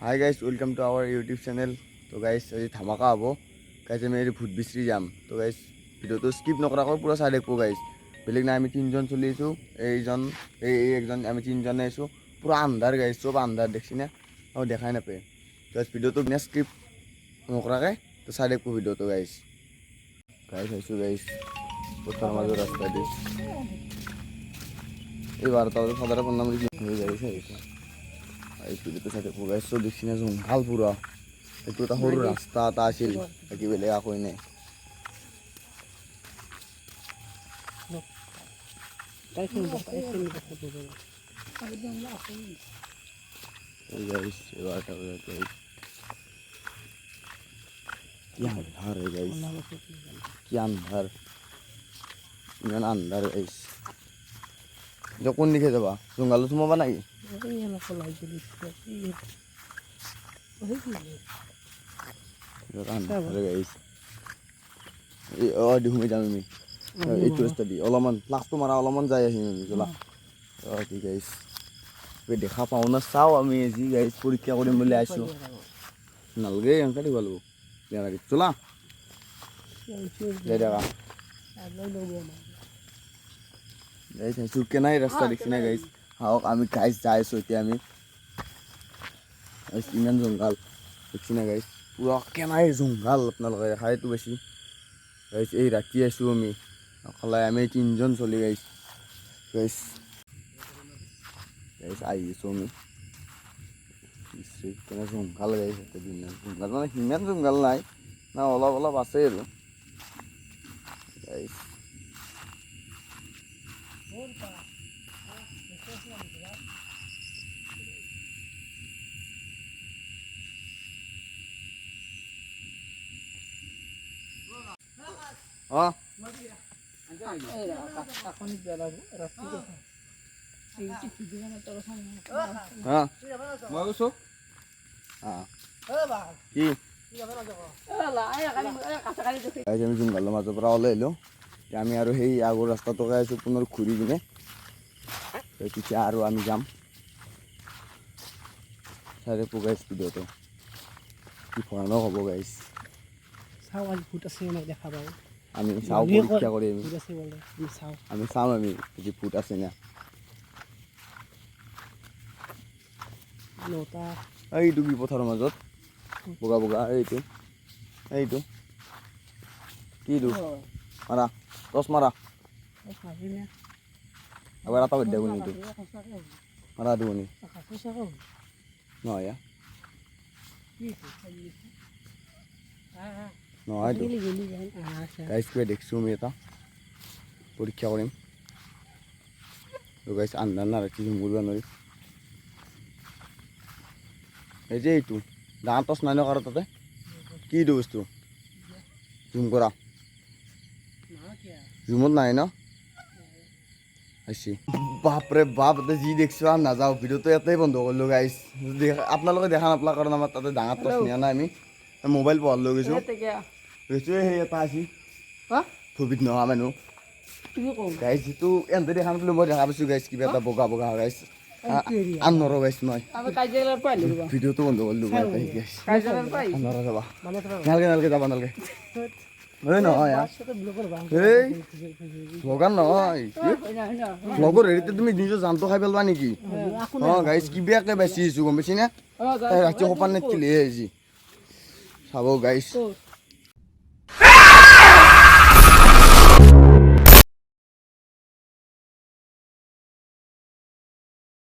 Hi guys, welcome to our YouTube channel. So guys, আজি ধামাকা হ'ব guys, আমি এই ভূত বিচৰি যাম. তো guys, ভিডিওটো স্কিপ নকৰাকৈ পুৰা চাই দেখো guys. বেলেগ না আমি তিনজন চলি আছো, এইজন এই একজন আমি তিনজনে আছো, পুৰা আন্ধাৰ guys, সব আন্ধাৰ দেখছি না, আৰু দেখাই নাপায়. guys, ভিডিওটো বিনা স্কিপ নকৰাকৈ তো চাই দেখো ভিডিওটো guys. guys আছো guys, পথাৰ মাজৰ ৰাস্তা দি এই 12টা বজাত সদায় ফোন নাম্বাৰ হৈ যাইছে. এই ভিডিওটো চাই দেখো guys, সব দেখছি না জংঘল পুৰা. এইটো এটা সৰু ৰাস্তা এটা আছিল, বাকী বেলেগ একো নাই. কি আন্ধাৰ ইমান আন্ধাৰ গাইছ. এতিয়া কোন দিশে যাবা? জংঘালত সোমাবা নাকি? সোমাই যাম আমি এইটো ৰাস্তা দি অলপমান লাষ্টটো মাৰা অলপমান যাই আহিম আমি চলা. ঠিক আছে, দেখা পাওঁ না চাওঁ আমি আজি গাইছ পৰীক্ষা কৰিম বুলি আছোঁ. নালাগে এনেকৈ দিব লাগিব বেয়া লাগে চলা যাই দেখা গাইছ. চাইছোঁ কেনাই ৰাস্তা দেখছি না গাইছ. আহক আমি গাইছ যাই আছোঁ এতিয়া. আমি ইমান জংঘল দেখছি না গাইছ, পুৰা কেনাই জংঘল আপোনালোকে দেখাইতো বেছি গাইছ. এই ৰাতি আছোঁ আমি অকলে, আমি তিনিজন চলি গাইছ. গাইছ গাইছ আহি আছোঁ আমি. কেনে জংঘল গাইছ, জংঘল মানে সিমান জংঘল নাই না, অলপ অলপ আছে আৰু গাইছ. অঁ মই কৈছোঁ কি আমি জংঘলৰ মাজৰ পৰা ওলাই আহিলোঁ. আমি আৰু সেই আগৰ ৰাস্তাটোকে আছোঁ পুনৰ ঘূৰি কিনে. তেতিয়া আৰু আমি যাম চাই গাইছ. ভিডিঅ'টো কি ভয়ানক হ'ব গাইছ. আমি চাওঁ পৰীক্ষা কৰি আমি চাওঁ আমি যদি ভূত আছে না. এইটো কি পথাৰৰ মাজত বগা বগা এইটো এইটো কিটো মাৰা টচ মাৰা এবাৰ এটা বাদ দিবনি এইটো মাৰা দিবনি নহয় নহয় গাইছ. কিবা দেখিছোঁ আমি এটা পৰীক্ষা কৰিম গাইছ. আন্ধাৰ না ৰাতি জুম কৰিব নোৱাৰি. এই যে এইটো ডাঙৰ টচ নাই ন কাৰ তাতে কিটো বস্তু জুম কৰা জুমত নাই ন বাপৰে বাপ. যি দেখিছোঁ আৰু নাযাওঁ, ভিডিঅ'টো ইয়াতেই বন্ধ কৰিলোঁ গাইছ. আপোনালোকে দেখা নাপালা কাৰণ আমাৰ তাতে ডাঙৰ টচ নিয়া নাই. আমি মোবাইল পোহাৰ লৈ গৈছোঁ সেই এটা আছিল ভূবিত নোহোৱা মানুহ গাইছ. যিটো এহেঁতে দেখা নাপালোঁ মই দেখা পাইছোঁ গাইছ. কিবা এটা বগা বগা গাইছ আন নৰ গাইছ. মই ভিডিঅ'টো বন্ধ কৰিলোঁ যাবা নালাগে নালাগে যাব নালাগে. এই নহয় এই ভগান নহয় লগৰ হেৰিতে তুমি নিজৰ জানটো খাই পেলোৱা নেকি? অঁ গাইছ কিবাকে বেচি আহিছোঁ গম পাইছি না. ৰাতি সপান নেট খেলিহে আহিছি চাব গাইছ.